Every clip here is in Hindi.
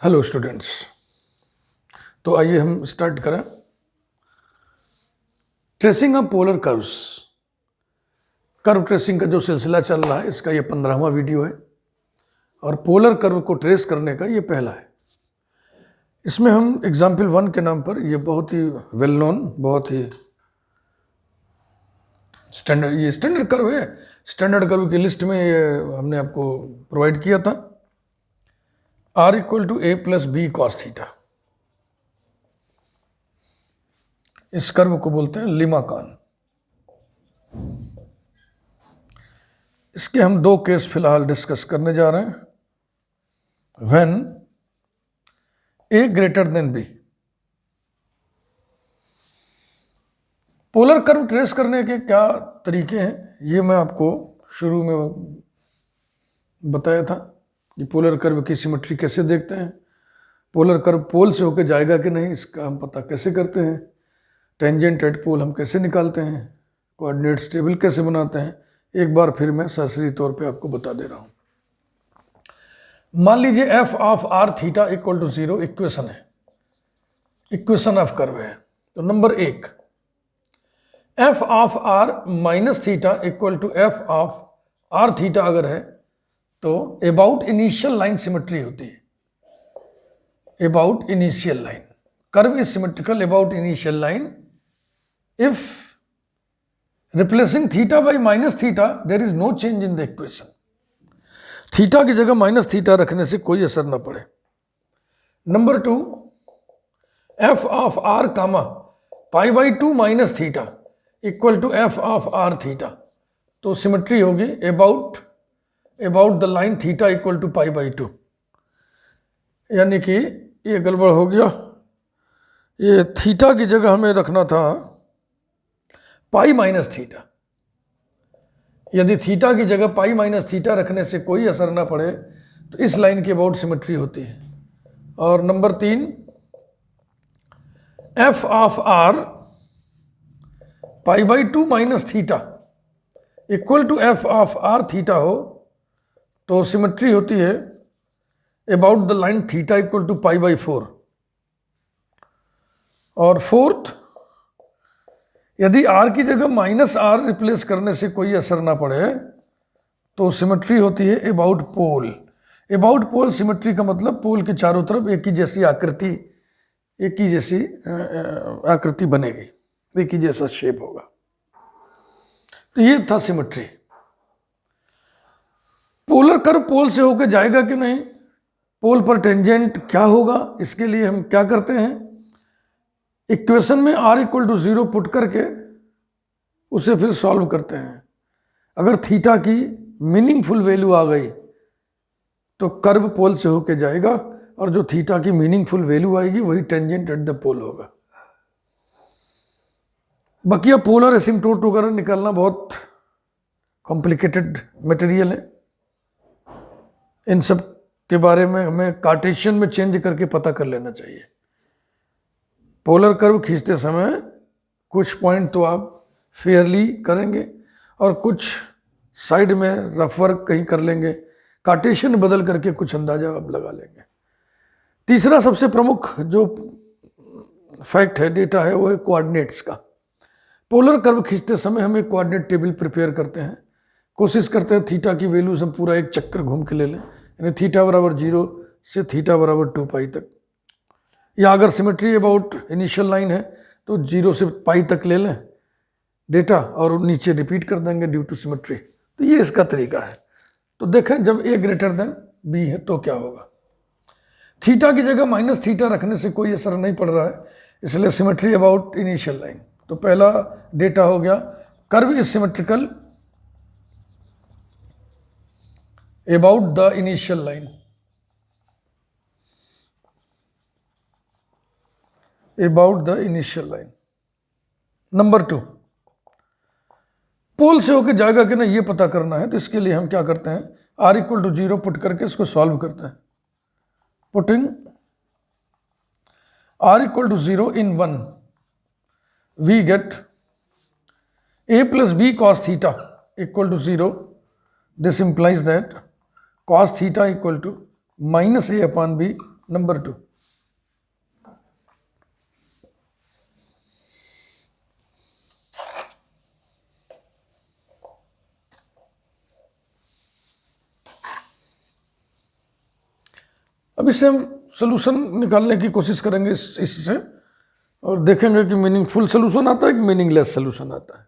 Hello students. तो आइए हम स्टार्ट करें। Tracing of polar curves, curve tracing का जो सिलसिला चल रहा है इसका ये 15वां वीडियो है और पोलर कर्व को ट्रेस करने का ये पहला है। इसमें हम एग्जाम्पल 1 के नाम पर, ये बहुत ही वेल नोन, बहुत ही स्टैंडर्ड कर्व है। स्टैंडर्ड कर्व की लिस्ट में ये हमने आपको प्रोवाइड किया था। R = A + B cos theta, इस कर्व को बोलते हैं लिमाकान। इसके हम दो केस फिलहाल डिस्कस करने जा रहे हैं। When A > B, polar curve trace करने के क्या तरीके हैं ये मैं आपको शुरू में बताया था कि पोलर कर्व की सिमेट्री कैसे देखते हैं, पोलर कर्व पोल से होकर जाएगा कि नहीं इसका हम पता कैसे करते हैं, टेंजेंट एट पोल हम कैसे निकालते हैं, कोऑर्डिनेट्स टेबल कैसे बनाते हैं। एक बार फिर मैं सरसरी तौर पे आपको बता दे रहा हूँ। मान लीजिए f of r theta = 0 equation है, इक्वेशन ऑफ कर्व है। तो number 1, f of r - theta = f of r theta अगर है तो अबाउट इनिशियल लाइन सिमेट्री होती है। About initial line, curve is symmetrical about initial line if replacing theta by minus theta there is no change in the equation. Theta की जगह माइनस थीटा रखने से कोई असर ना पड़े। Number 2, f of r comma π/2 minus theta = f of r theta. तो सिमेट्री होगी अबाउट द लाइन थीटा = π/2। यानी कि ये गड़बड़ हो गया, ये थीटा की जगह हमें रखना था π - थीटा। यदि थीटा की जगह π - थीटा रखने से कोई असर ना पड़े तो इस लाइन की अबाउट सिमेट्री होती है। और number 3, f of r π/2 minus theta = f of r theta हो तो सिमेट्री होती है अबाउट द लाइन थीटा = π/4। और फोर्थ, यदि r की जगह -r रिप्लेस करने से कोई असर ना पड़े तो सिमेट्री होती है about pole. About pole symmetry का मतलब पोल के चारों तरफ एक ही जैसी आकृति बनेगी, एक ही जैसा शेप होगा। तो ये था सिमेट्री। पोलर कर्व पोल से होकर जाएगा कि नहीं, पोल पर टेंजेंट क्या होगा, इसके लिए हम क्या करते हैं, इक्वेशन में r = 0 पुट करके उसे फिर सॉल्व करते हैं। अगर थीटा की मीनिंगफुल वैल्यू आ गई तो कर्व पोल से होकर जाएगा और जो थीटा की मीनिंगफुल वैल्यू आएगी वही टेंजेंट एट द पोल होगा। बाकी अब पोलर एसिम्प्टोट वगैरह निकालना बहुत कॉम्प्लिकेटेड मटेरियल है। इन सब के बारे में हमें कार्टेशियन में चेंज करके पता कर लेना चाहिए। पोलर कर्व खींचते समय कुछ पॉइंट तो आप फेयरली करेंगे और कुछ साइड में रफ वर्क कहीं कर लेंगे, कार्टेशियन बदल करके कुछ अंदाजा आप लगा लेंगे। तीसरा सबसे प्रमुख जो फैक्ट है, डेटा है, वो है कोऑर्डिनेट्स का। पोलर कर्व खींचते समय हम एक कोऑर्डिनेट टेबल प्रिपेयर करते हैं, कोशिश करते हैं थीटा की वैल्यूज हम पूरा एक चक्कर घूम के ले लें, यानी थीटा = 0 से थीटा = 2π तक। या अगर सिमेट्री अबाउट इनिशियल लाइन है तो 0 से π तक ले लें डेटा और नीचे रिपीट कर देंगे ड्यू टू सिमेट्री। तो ये इसका तरीका है। तो देखें जब A > B है तो क्या होगा। थीटा की जगह माइनस थीटा रखने से कोई असर नहीं पड़ रहा है, इसलिए सिमेट्री अबाउट इनिशियल लाइन। तो पहला डेटा हो गया, curve is symmetrical about the initial line. About the initial line. Number 2, पोल से होकर जाएगा कि नहीं ये पता करना है। तो इसके लिए हम क्या करते हैं, r = 0 पुट करके इसको सॉल्व करते हैं। Putting r = 0 in 1 we get a + b cos theta = 0. This implies that cos theta = -a/b number 2। अब इससे हम सोल्यूशन निकालने की कोशिश करेंगे इससे, और देखेंगे कि मीनिंगफुल सोल्यूशन आता है कि मीनिंगलेस सोल्यूशन आता है।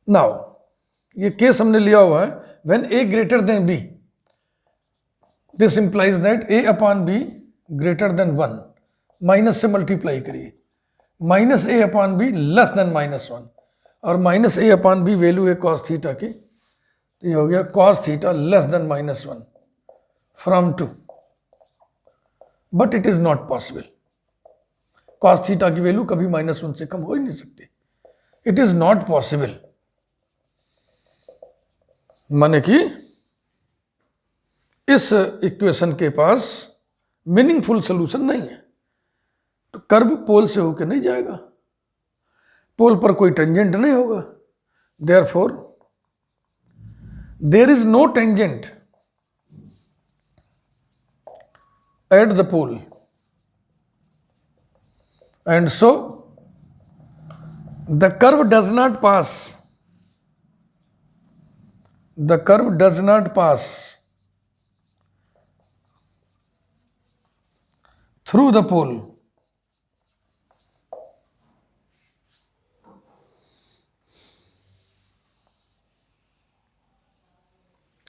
नाउ ये केस हमने लिया हुआ है, when a greater than b, this implies that a upon b greater than 1, minus से मल्टीप्लाई करिए, minus a upon b less than -1, और minus a upon b value है कॉस थीटा की, तो ये हो गया cos theta less than -1 from 2, but it is not possible. Cos theta की वैल्यू कभी -1 से कम हो ही नहीं सकती, इट इज नॉट पॉसिबल, माने कि इस इक्वेशन के पास मीनिंगफुल सोल्यूशन नहीं है। तो कर्व पोल से होकर नहीं जाएगा, पोल पर कोई टेंजेंट नहीं होगा, therefore there is no tangent at the pole, and so the curve does not pass through the pole,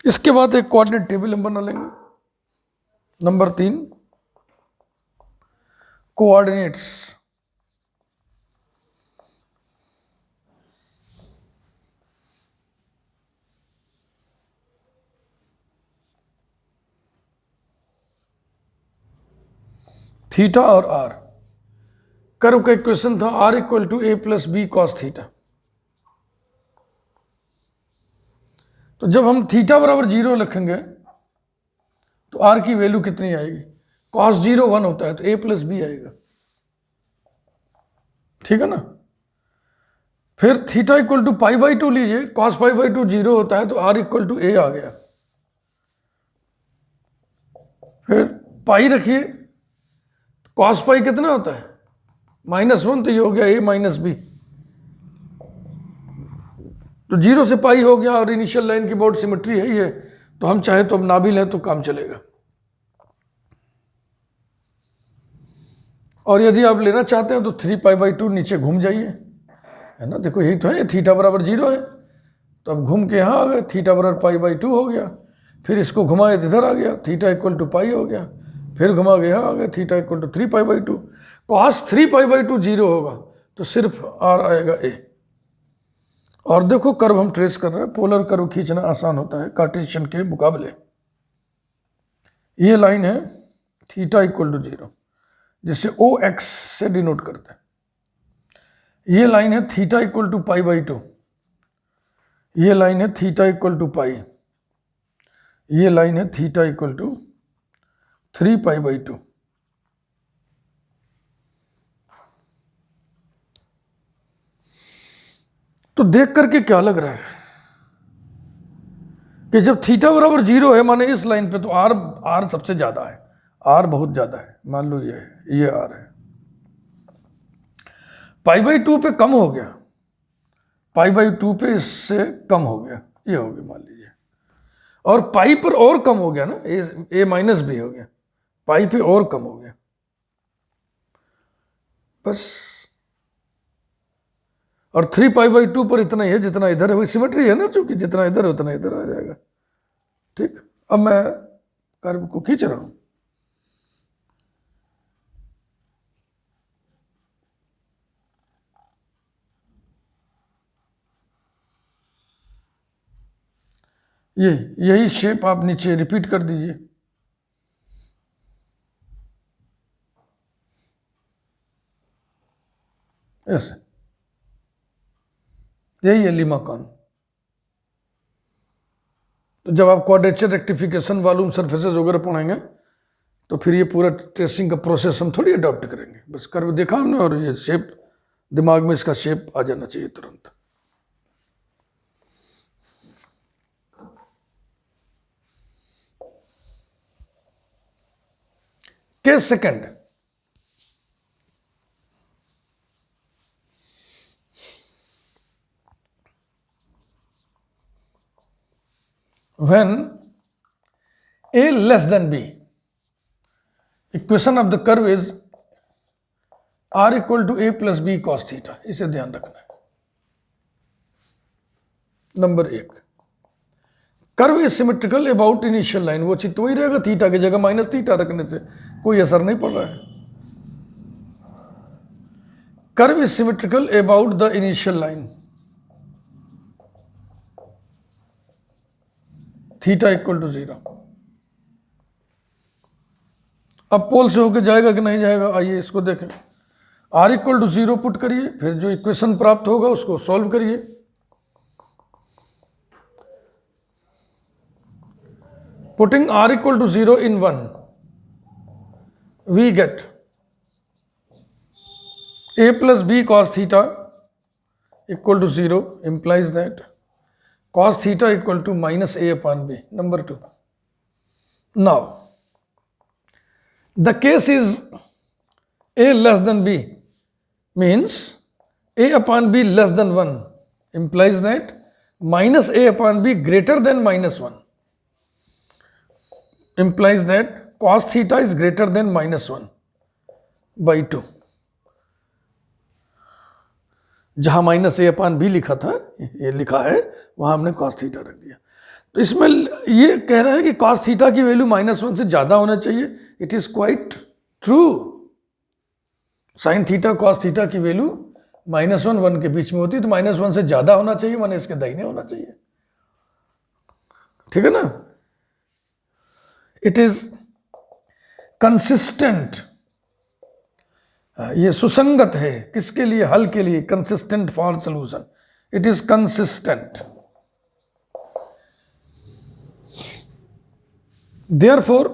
इसके बाद एक कोऑर्डिनेट टेबल हम बना लेंगे। Number 3, coordinates. थीटा और आर, कर्व का इक्वेशन था r equal to a plus b cos theta. तो जब हम थीटा बराबर 0 रखेंगे तो r की वैल्यू कितनी आएगी, cos 0 1 होता है तो a प्लस बी आएगा, ठीक है ना। फिर थीटा इक्वल टू π/2 लीजिए, cos π/2 0 होता है तो r इक्वल टू a आ गया। फिर पाई रखिए, cos पाई कितना होता है -1, तो ये हो गया a माइनस बी, तो 0 से पाई हो गया, और इनिशियल लाइन की बहुत सिमेट्री है ये, तो हम चाहे तो अब ना भी लें तो काम चलेगा। और यदि आप लेना चाहते हैं तो 3π/2 नीचे घूम जाइए, है ना, देखो यही तो है, थीटा बराबर 0 है, तो अब घूम के यहाँ आ गए, थीटा बराबर π/2 हो गया, फिर इसको घुमाए तो इधर आ गया, थीटा इक्वल टू पाई हो गया, फिर घुमा के यहाँ आ गया, थीटा इक्वल टू 3π/2, cos 3π/2 0 होगा तो सिर्फ r आएगा a। और देखो कर्व हम ट्रेस कर रहे हैं, पोलर कर्व खींचना आसान होता है कार्टेशियन के मुकाबले। ये लाइन है थीटा इक्वल टू 0, जिसे OX से डिनोट करते हैं। ये लाइन है थीटा इक्वल टू π/2, ये लाइन है थीटा इक्वल टू पाई, ये लाइन है थीटा इक्वल टू 3π/2। तो देख करके क्या लग रहा है कि जब थीटा बराबर 0 है, माने इस लाइन पे, तो आर सबसे ज्यादा है, आर बहुत ज्यादा है, मान लो ये आर है, π/2 पे कम हो गया, π/2 पे इससे कम हो गया, ये हो गया मान लीजिए, और पाई पर और कम हो गया ना, ए माइनस बी हो गया, पाई पे और कम हो गया, बस। और 3π/2 पर इतना ही है जितना इधर है, वही सिमेट्री है ना, चूंकि जितना इधर है उतना इधर आ जाएगा, ठीक। अब मैं कर्व को खींच रहा हूं, यही शेप आप नीचे रिपीट कर दीजिए, ऐसे, यही है लीमाकॉन। तो जब आप क्वाड्रेचर रेक्टिफिकेशन वॉल्यूम सरफेसेस वगैरह पढ़ेंगे तो फिर ये पूरा ट्रेसिंग का प्रोसेस हम थोड़ी अडॉप्ट करेंगे, बस कर्व देखा हमने और ये शेप दिमाग में, इसका शेप आ जाना चाहिए तुरंत। Case second, when a less than b, equation of the curve is r equal to a plus b cos theta, इसे ध्यान रखना है। Number 1, curve is symmetrical about initial line, वो चित्त वही रहेगा, थीटा की जगह माइनस थीटा रखने से कोई असर नहीं पड़ रहा है। Curve is symmetrical about the initial line, theta equal to 0। अब पोल से होके जाएगा कि नहीं जाएगा, आइए इसको देखें। r इक्वल टू 0 पुट करिए, फिर जो इक्वेशन प्राप्त होगा उसको सॉल्व करिए। Putting r equal to 0 in 1, we get a plus b cos theta equal to 0 implies that cos theta equal to minus a upon b. Number 2. Now, the case is a less than b means a upon b less than 1 implies that minus a upon b greater than minus 1 implies that cos theta is greater than minus 1 by 2. जहां माइनस ए अपान बी लिखा था, ये लिखा है, वहां हमने कॉस थीटा रख दिया। तो इसमें ये कह रहा है कि कॉस थीटा की वैल्यू -1 से ज़्यादा होना चाहिए। It is quite true. Sine theta cos theta की वैल्यू -1 1 के बीच में होती है, तो -1 से ज़्यादा होना चाहिए, माने इसके दाहिने होना चाहिए। ठीक है ना? इट इज़ कंसिस्टेंट, ये सुसंगत है। किसके लिए? हल के लिए। Consistent for solution, it is consistent. Therefore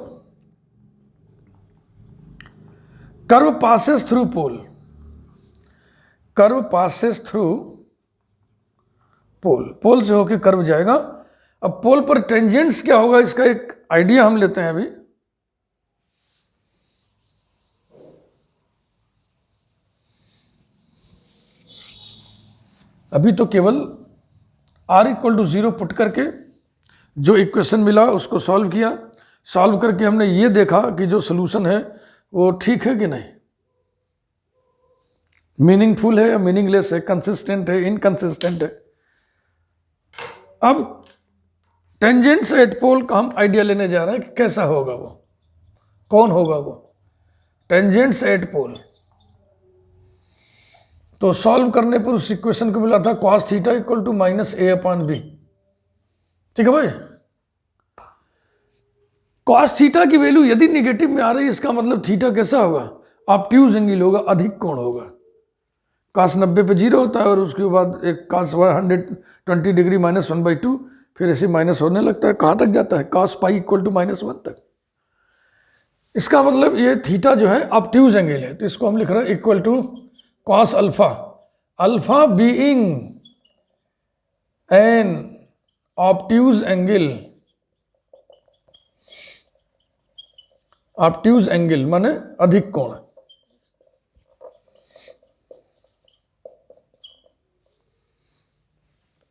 curve passes through pole, curve passes through pole, pole से होकर कर्व जाएगा। अब पोल पर टेंजेंट्स क्या होगा, इसका एक आइडिया हम लेते हैं अभी। अभी तो केवल r इक्वल टू 0 पुट करके जो इक्वेशन मिला उसको सॉल्व किया। सॉल्व करके हमने ये देखा कि जो सोल्यूशन है वो ठीक है कि नहीं, मीनिंगफुल है या मीनिंगलेस है, कंसिस्टेंट है, इनकंसिस्टेंट है। अब टेंजेंट्स एट पोल का हम आइडिया लेने जा रहे हैं कि कैसा होगा वो, कौन होगा वो टेंजेंट्स एट पोल। तो सॉल्व करने पर उस इक्वेशन को मिला था cos theta equal to minus a upon b. ठीक है भाई, cos थीटा की वैल्यू यदि निगेटिव में आ रही है, इसका मतलब थीटा कैसा होगा? ऑब्ट्यूज एंगल होगा, अधिक कोण होगा। cos 90 पे 0 होता है और उसके बाद एक cos 120 डिग्री -1/2, फिर ऐसे माइनस होने लगता है। कहाँ तक जाता है? cos पाई इक्वल टू -1 तक। इसका मतलब ये थीटा जो है ऑब्ट्यूज एंगल है, तो इसको हम लिख रहे हैं equal to cos alpha, alpha being an obtuse angle, obtuse angle माने अधिक कोण।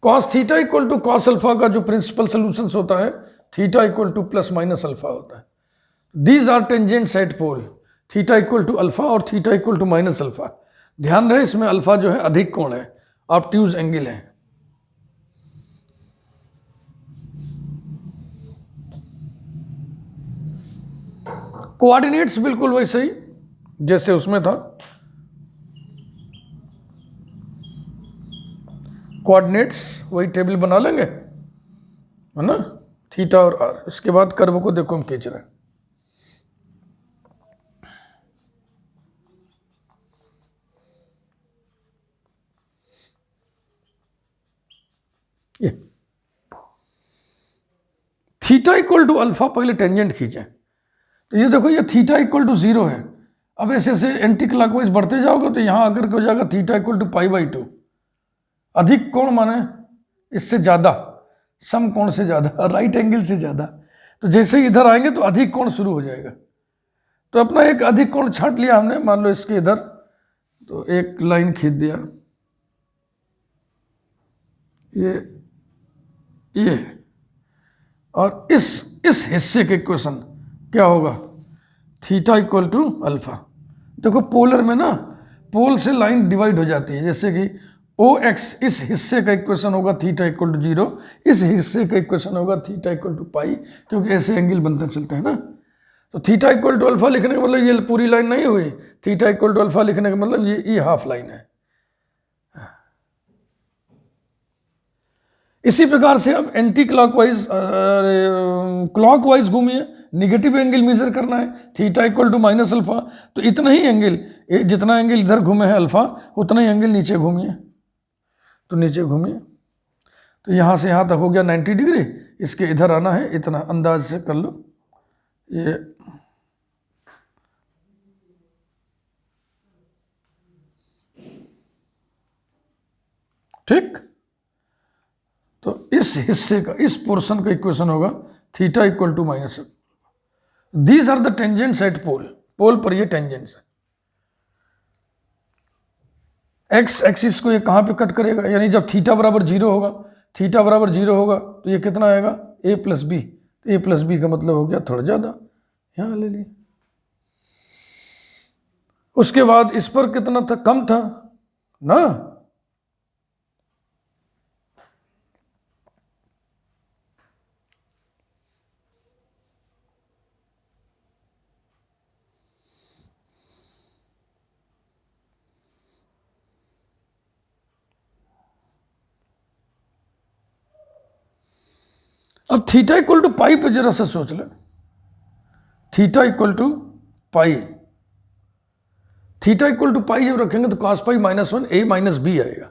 cos theta equal to cos alpha का जो प्रिंसिपल सोल्यूशन होता है, theta equal to plus minus alpha होता है। These are tangents at pole, theta equal to alpha और theta equal to minus alpha. ध्यान रहे इसमें अल्फा जो है अधिक कोण है, ऑब्ट्यूज एंगल है। कोऑर्डिनेट्स बिल्कुल वैसे ही जैसे उसमें था। कोऑर्डिनेट्स वही टेबल बना लेंगे, है ना, थीटा और आर। इसके बाद कर्व को देखो हम खींच रहे हैं। ये थीटा इक्वल टू अल्फा, पहले टेंजेंट खींचे तो ये देखो ये थीटा इक्वल टू 0 है। अब ऐसे ऐसे एंटी क्लॉकवाइज बढ़ते जाओगे तो यहाँ आकर के हो जाएगा थीटा इक्वल टू π/2। अधिक कोण माने इससे ज़्यादा, सम कोण से ज़्यादा, राइट एंगल से ज़्यादा। तो जैसे ही इधर आएंगे तो अधिक कोण शुरू हो जाएगा। तो अपना एक अधिक कोण छांट लिया हमने, मान लो इसके इधर, तो एक लाइन खींच दिया, ये और इस हिस्से के इक्वेशन क्या होगा, थीटा इक्वल टू अल्फा। देखो पोलर में ना पोल से लाइन डिवाइड हो जाती है, जैसे कि ओ एक्स, इस हिस्से का इक्वेशन होगा थीटा इक्वल टू 0, इस हिस्से का इक्वेशन होगा थीटा इक्वल टू पाई, क्योंकि ऐसे एंगल बनते चलते हैं ना। तो थीटा इक्वल टू अल्फा लिखने का मतलब ये पूरी लाइन नहीं हुई, थीटा इक्वल टू अल्फा लिखने का मतलब ये हाफ लाइन है। इसी प्रकार से अब एंटी क्लॉकवाइज क्लॉकवाइज घूमिए, निगेटिव एंगल मेजर करना है, theta equal to minus alpha, तो इतना ही एंगल, जितना एंगल इधर घूमे है अल्फा, उतना ही एंगल नीचे घूमिए, तो नीचे घूमिए, तो यहाँ से यहाँ तक हो गया 90 डिग्री, इसके इधर आना है इतना, अंदाज से कर लो, ये ठीक। तो इस हिस्से का, इस पोर्शन का इक्वेशन होगा theta equal to minus. These are the tangents at pole, pole पर ये टेंजेंट्स है। एक्स एक्सिस को ये कहाँ पे कट करेगा, यानी जब थीटा बराबर 0 होगा, थीटा बराबर 0 होगा तो ये कितना आएगा, a प्लस बी, तो a प्लस बी का मतलब हो गया थोड़ा ज़्यादा, यहाँ ले ली। उसके बाद इस पर कितना था, कम था ना, अब थीटा इक्वल टू पाई पे जरा सा सोच ले, theta equal to pi, theta equal to pi जब रखेंगे तो cos pi minus 1 a minus B आएगा।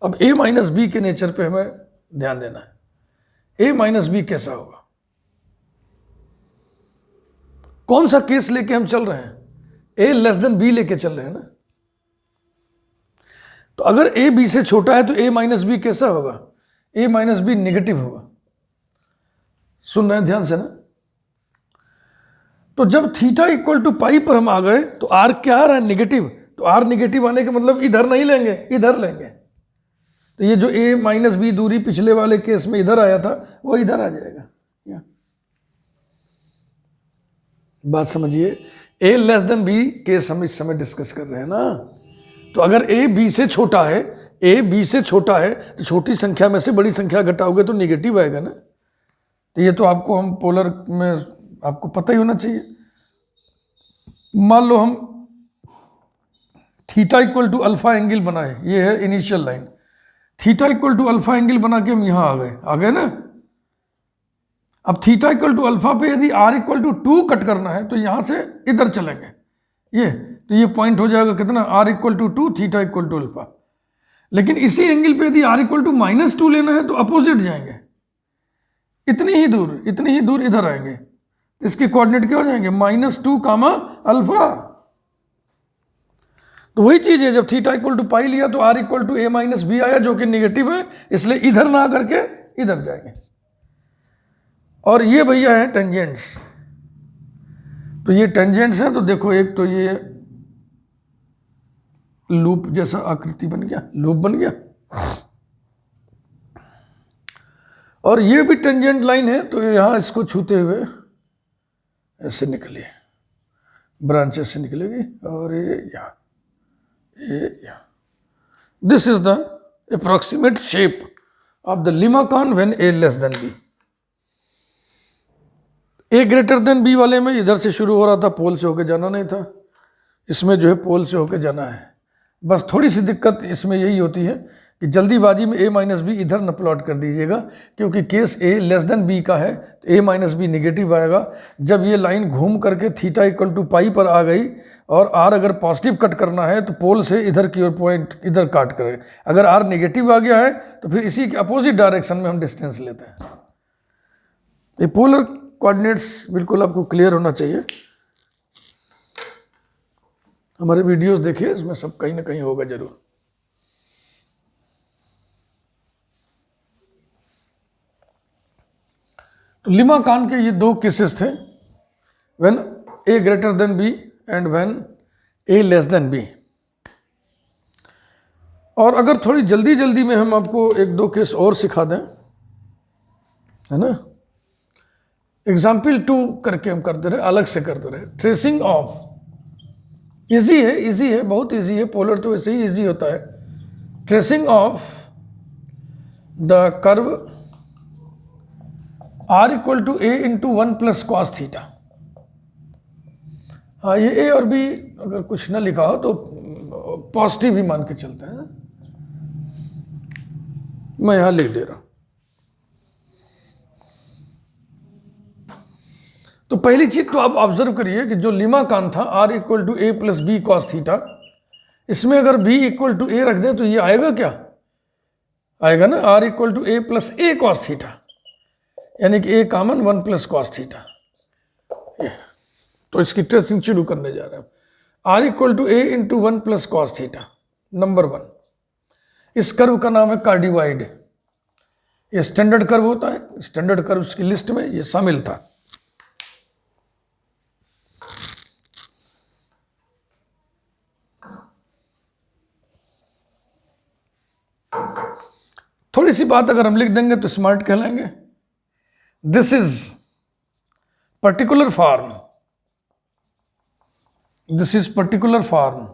अब a माइनस बी के नेचर पे हमें ध्यान देना है, a माइनस बी कैसा होगा, कौन सा केस लेके हम चल रहे हैं, a लेस देन बी लेके चल रहे हैं ना। तो अगर a b से छोटा है तो a माइनस बी कैसा होगा, a माइनस बी निगेटिव होगा। सुन रहे हैं ध्यान से ना। तो जब थीटा इक्वल टू पाई पर हम आ गए तो आर क्या आ रहा है, नेगेटिव, तो आर नेगेटिव आने का मतलब इधर नहीं लेंगे, इधर लेंगे, तो ये जो a माइनस बी दूरी पिछले वाले केस में इधर आया था वो इधर आ जाएगा। बात समझिए, a less than b case हम इस समय डिस्कस कर रहे हैं ना। तो अगर a b से छोटा है, a b से छोटा है, तो छोटी संख्या में से बड़ी संख्या घटाओगे तो निगेटिव आएगा ना। तो ये तो आपको हम पोलर में आपको पता ही होना चाहिए। मान लो हम theta equal to alpha angle बनाए, ये है initial line, theta equal to alpha angle बना के हम यहाँ आ गए ना। अब थीटा इक्वल टू अल्फा पे यदि आर इक्वल टू 2 कट करना है तो यहाँ से इधर चलेंगे, ये तो ये पॉइंट हो जाएगा कितना, r equal to 2 theta equal to alpha. लेकिन इसी एंगल पे यदि आर इक्वल टू माइनस 2 लेना है तो अपोजिट जाएंगे, इतनी ही दूर इधर आएंगे, इसके कोऑर्डिनेट क्या हो जाएंगे, -2 कामा अल्फा। तो वही चीज है, जब थीटा इक्वल टू पाई लिया तो r equal to a minus b आया जो कि निगेटिव है, इसलिए इधर ना करके इधर जाएंगे। और ये भैया है टेंजेंट्स, तो ये टेंजेंट्स है, तो देखो एक तो ये लूप जैसा आकृति बन गया, लूप बन गया, और ये भी टेंजेंट लाइन है, तो यहां इसको छूते हुए ऐसे निकले, ब्रांच ऐसे निकलेगी, और ये यहाँ, this is the approximate shape of the limacon when a less than b। a greater than b वाले में इधर से शुरू हो रहा था, पोल से होकर जाना नहीं था, इसमें जो है पोल से होकर जाना है। बस थोड़ी सी दिक्कत इसमें यही होती है कि जल्दीबाजी में a माइनस बी इधर न प्लॉट कर दीजिएगा, क्योंकि case a less than b का है तो a माइनस बी निगेटिव आएगा। जब ये लाइन घूम करके थीटा इक्वल टू पाई पर आ गई और r अगर पॉजिटिव कट करना है तो पोल से इधर की ओर पॉइंट इधर काट करें, अगर r निगेटिव आ गया है तो फिर इसी के अपोजिट डायरेक्शन में हम डिस्टेंस लेते हैं। ये पोलर कोऑर्डिनेट्स बिल्कुल आपको क्लियर होना चाहिए। हमारे वीडियोस देखिए, इसमें सब कहीं ना कहीं होगा जरूर। तो लीमाकान के ये 2 केसेस थे, when a greater than b and when a less than b. और अगर थोड़ी जल्दी जल्दी में हम आपको एक दो केस और सिखा दें, है ना, एग्जाम्पल 2 करके हम कर दे रहे, अलग से कर दे रहे। ट्रेसिंग ऑफ, इजी है, इजी है, बहुत इजी है, पोलर तो वैसे ही इजी होता है। Tracing of the curve r equal to a into 1 plus cos theta. हाँ, ये ए और बी अगर कुछ ना लिखा हो तो पॉजिटिव ही मान के चलते हैं, मैं यहां लिख दे रहा हूं। तो पहली चीज तो आप ऑब्जर्व करिए कि जो लीमाकान था r equal to a plus b cos theta, इसमें अगर बी इक्वल टू ए रख दें तो ये आएगा क्या? आएगा ना r equal to a plus a cos theta, यानी कि a common 1 plus cos theta. तो इसकी ट्रेसिंग शुरू करने जा रहे हैं। R equal to a into 1 plus cos theta, number 1। इस कर्व का नाम है कार्डिवाइड। ये स्टैंडर्ड कर्व होता है, स्टैंडर्ड कर्व की लिस्ट में ये शामिल था। थोड़ी सी बात अगर हम लिख देंगे तो स्मार्ट कहलाएंगे। This is particular form, this is particular form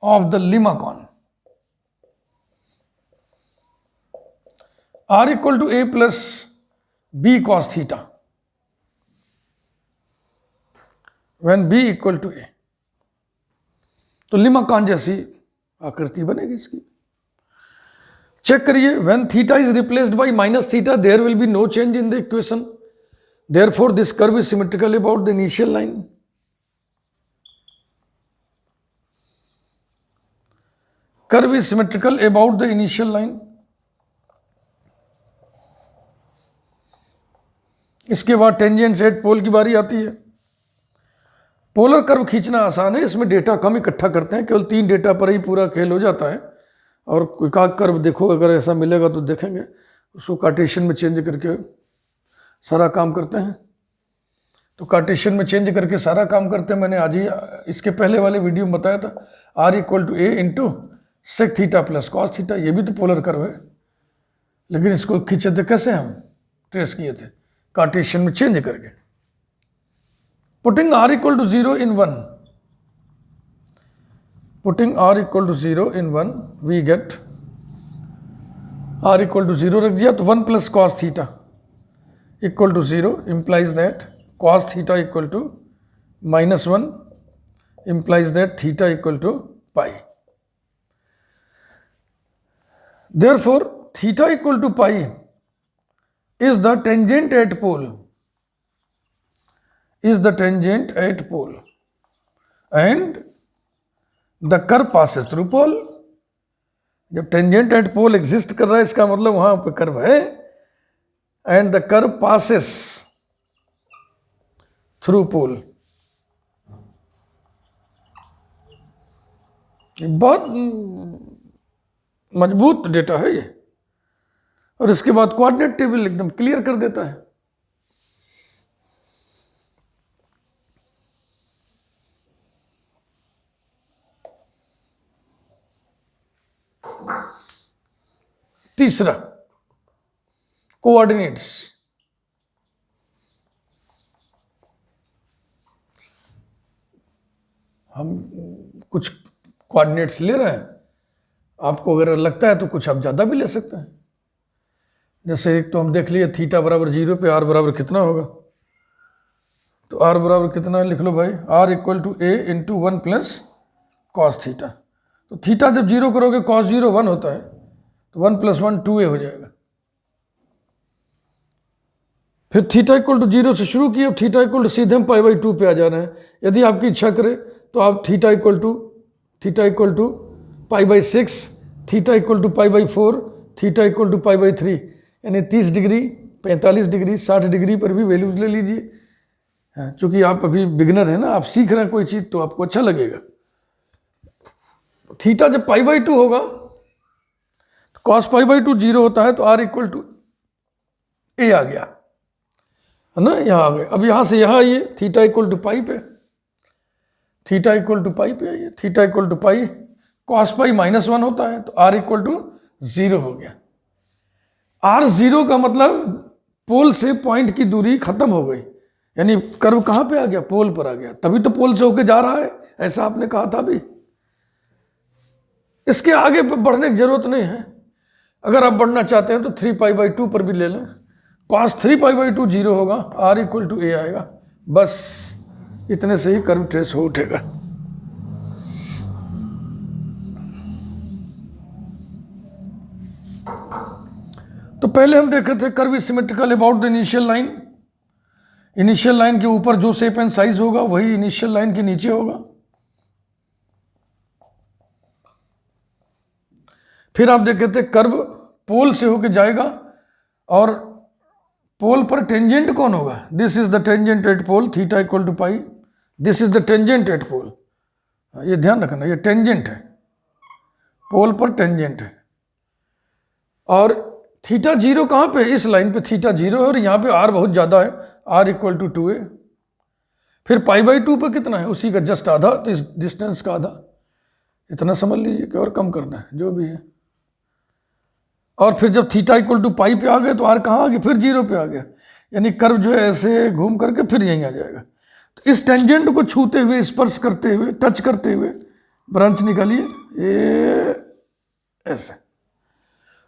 of the limacon r equal to a plus b cos theta when b equal to a. तो लीमाकान जैसी आकृति बनेगी इसकी। चेक करिए, when theta is replaced by minus theta there will be no change in the equation, therefore this curve is symmetrical about the initial line. Curve is symmetrical about the initial line. इसके बाद टेंजेंट एट पोल की बारी आती है। पोलर कर्व खींचना आसान है, इसमें डेटा कम इकट्ठा करते हैं, केवल 3 डेटा पर ही पूरा खेल हो जाता है। और कोई का कर्व देखो, अगर ऐसा मिलेगा तो देखेंगे, उसको कार्टेशियन में चेंज करके सारा काम करते हैं। तो कार्टेशियन में चेंज करके सारा काम करते हैं। मैंने आज ही इसके पहले वाले वीडियो में बताया था, r equal to a into sec theta plus cos theta. ये भी तो पोलर कर्व है, लेकिन इसको खींचे थे कैसे, हम ट्रेस किए थे कार्टेशियन में चेंज करके। Putting r equal to 0 in 1, putting r equal to 0 in 1, we get r equal to 0 रख दिया तो 1 plus cos theta equal to 0 implies that cos theta equal to minus 1 implies that theta equal to pi. Therefore, theta equal to pi is the tangent at pole, is the tangent at pole, and the curve passes through pole. जब टेंजेंट एट पोल एग्जिस्ट कर रहा है, इसका मतलब वहां पे कर्व है। And the curve passes through pole. बहुत मजबूत डेटा है ये। और इसके बाद कोऑर्डिनेट टेबल एकदम क्लियर कर देता है। तीसरा, कोऑर्डिनेट्स। हम कुछ कोऑर्डिनेट्स ले रहे हैं, आपको अगर लगता है तो कुछ आप ज़्यादा भी ले सकते हैं। जैसे एक तो हम देख लिए थीटा बराबर 0 पे आर बराबर कितना होगा, तो आर बराबर कितना लिख लो भाई, r equal to a into 1 plus cos theta. तो थीटा जब 0 करोगे कॉस 0 1 होता है, तो 1 प्लस 1 2a हो जाएगा। फिर थीटा इक्वल टू 0 से शुरू किए, अब थीटा इक्वल टू सीधे हम π/2 पे आ जा रहे हैं। यदि आपकी इच्छा करे तो आप theta equal to π/6, theta equal to π/4, theta equal to π/3, यानी 30 डिग्री, 45 डिग्री, 60 डिग्री पर भी वैल्यूज ले लीजिए। हाँ, चूंकि आप अभी बिगिनर हैं ना, आप सीख रहे हैं कोई चीज़, तो आपको अच्छा लगेगा। थीटा जब π/2 होगा, कॉस π/2 0 होता है, तो आर इक्वल टू ए आ गया, है ना, यहाँ आ गए। अब यहाँ से यहाँ आइए, थीटा इक्वल टू पाई पे, थीटा इक्वल टू पाई पे आइए, theta equal to pi, cos pi -1 होता है, तो आर इक्वल टू 0 हो गया। आर 0 का मतलब पोल से पॉइंट की दूरी खत्म हो गई, यानी कर्व कहाँ पे आ गया, पोल पर आ गया, तभी तो पोल से होके जा रहा है, ऐसा आपने कहा था अभी। इसके आगे बढ़ने की जरूरत नहीं है। अगर आप बढ़ना चाहते हैं तो 3π/2 पर भी ले लें, cos 3π/2 0 होगा, r इक्वल टू ए आएगा, बस इतने से ही कर्व ट्रेस हो उठेगा। तो पहले हम देखे थे curve is symmetrical about the initial line, initial line के ऊपर जो शेप एंड साइज होगा वही इनिशियल लाइन के नीचे होगा। फिर आप देखे थे कर्व पोल से होके जाएगा और पोल पर टेंजेंट कौन होगा, this is the tangent at pole, theta equal to pi, this is the tangent at pole, ये ध्यान रखना, ये टेंजेंट है, पोल पर टेंजेंट है। और थीटा 0 कहाँ पे, इस लाइन पे थीटा 0 है और यहाँ पे r बहुत ज़्यादा है, r इक्वल टू 2a। फिर π/2 पे कितना है, उसी का जस्ट आधा, तो इस डिस्टेंस का आधा, इतना समझ लीजिए कि और कम करना है जो भी है। और फिर जब थीटा इक्वल टू पाई पे आ गए तो r कहाँ आ गया, फिर 0 पे आ गया, यानी कर्व जो है ऐसे घूम करके फिर यहीं आ जाएगा। तो इस टेंजेंट को छूते हुए, स्पर्श करते हुए, टच करते हुए ब्रांच निकालिए, ये ऐसे।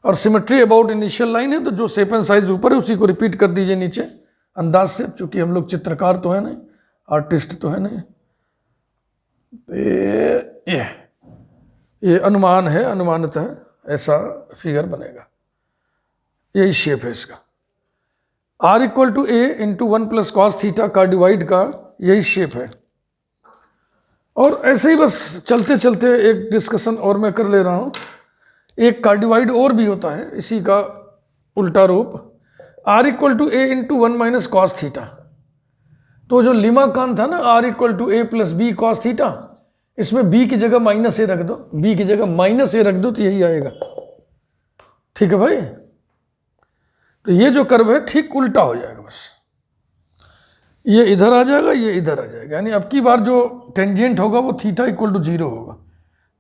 और सिमेट्री अबाउट इनिशियल लाइन है, तो जो शेप एंड साइज ऊपर है उसी को रिपीट कर दीजिए नीचे अंदाज से, क्योंकि हम लोग चित्रकार तो है नहीं, आर्टिस्ट तो है नहीं। ये अनुमान है, अनुमानित है, ऐसा फिगर बनेगा, यही शेप है इसका। r equal to a into 1 plus cos theta का डिवाइड का यही शेप है। और ऐसे ही बस चलते चलते एक डिस्कशन और मैं कर ले रहा हूँ, एक का डिवाइड और भी होता है, इसी का उल्टा रूप, r equal to a into 1 minus cos theta. तो जो लीमाकान था ना, r equal to a plus b cos theta, इसमें b की जगह -a रख दो, b की जगह -a रख दो तो यही आएगा, ठीक है भाई। तो ये जो कर्व है ठीक उल्टा हो जाएगा, बस ये इधर आ जाएगा, ये इधर आ जाएगा, यानी अब की बार जो टेंजेंट होगा वो थीटा इक्वल टू 0 होगा।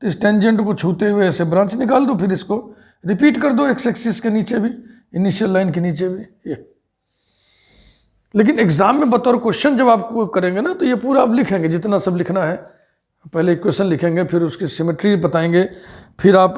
तो इस टेंजेंट को छूते हुए ऐसे ब्रांच निकाल दो, फिर इसको रिपीट कर दो एक्स एक्सिस के नीचे भी, इनिशियल लाइन के नीचे भी, ये। लेकिन एग्जाम में बतौर क्वेश्चन जब आपको करेंगे ना, तो ये पूरा आप लिखेंगे जितना सब लिखना है, पहले इक्वेशन लिखेंगे, फिर उसकी सिमेट्री बताएंगे, फिर आप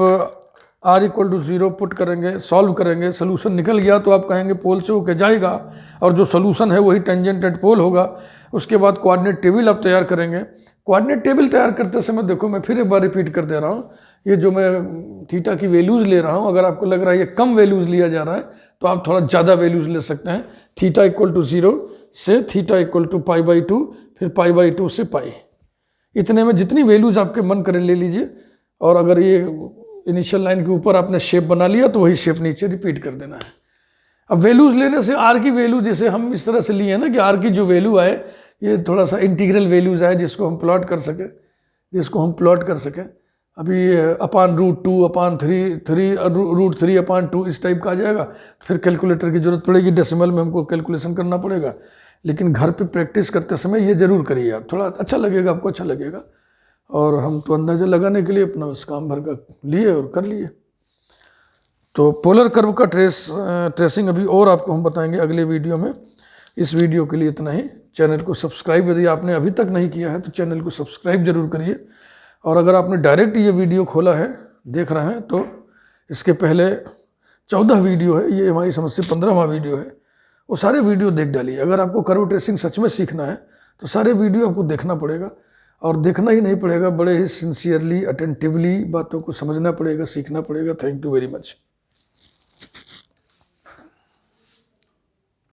r इक्वल टू 0 पुट करेंगे, सॉल्व करेंगे, सोल्यूशन निकल गया तो आप कहेंगे पोल से होके जाएगा, और जो सोल्यूशन है वही टेंजेंट एट पोल होगा। उसके बाद कोऑर्डिनेट टेबल आप तैयार करेंगे। कोऑर्डिनेट टेबल तैयार करते समय देखो, मैं फिर एक बार रिपीट कर दे रहा हूँ, ये जो मैं थीटा की वैल्यूज़ ले रहा हूँ, अगर आपको लग रहा है ये कम वैल्यूज़ लिया जा रहा है तो आप थोड़ा ज़्यादा वैल्यूज़ ले सकते हैं। थीटा इक्वल टू 0 से थीटा इक्वल टू π/2, फिर π/2 से पाई, इतने में जितनी वैल्यूज़ आपके मन करे ले लीजिए। और अगर ये इनिशियल लाइन के ऊपर आपने शेप बना लिया तो वही शेप नीचे रिपीट कर देना है। अब वैल्यूज़ लेने से r की वैल्यू, जैसे हम इस तरह से लिए हैं ना कि r की जो वैल्यू आए ये थोड़ा सा इंटीग्रल वैल्यूज़ आए, जिसको हम प्लॉट कर सकें, अभी √2/3 इस टाइप का आ जाएगा। फिर कैलकुलेटर की जरूरत पड़ेगी, डेसिमल में हमको कैलकुलेशन करना पड़ेगा। लेकिन घर पे प्रैक्टिस करते समय ये जरूर करिए आप, थोड़ा अच्छा लगेगा, आपको अच्छा लगेगा। और हम तो अंदाजा लगाने के लिए अपना उस काम भर का लिए और कर लिए। तो पोलर कर्व का ट्रेसिंग अभी और आपको हम बताएंगे अगले वीडियो में। इस वीडियो के लिए इतना ही। चैनल को सब्सक्राइब यदि आपने अभी तक नहीं किया है तो चैनल को सब्सक्राइब जरूर करिए। और अगर आपने डायरेक्ट ये वीडियो खोला है, देख रहे हैं, तो इसके पहले 14 वीडियो है, ये हमारी समझ से 15वां वीडियो है, वो सारे वीडियो देख डालिए। अगर आपको कर्व ट्रेसिंग सच में सीखना है तो सारे वीडियो आपको देखना पड़ेगा, और देखना ही नहीं पड़ेगा, बड़े ही सिंसियरली, अटेंटिवली बातों को समझना पड़ेगा, सीखना पड़ेगा। Thank you very much.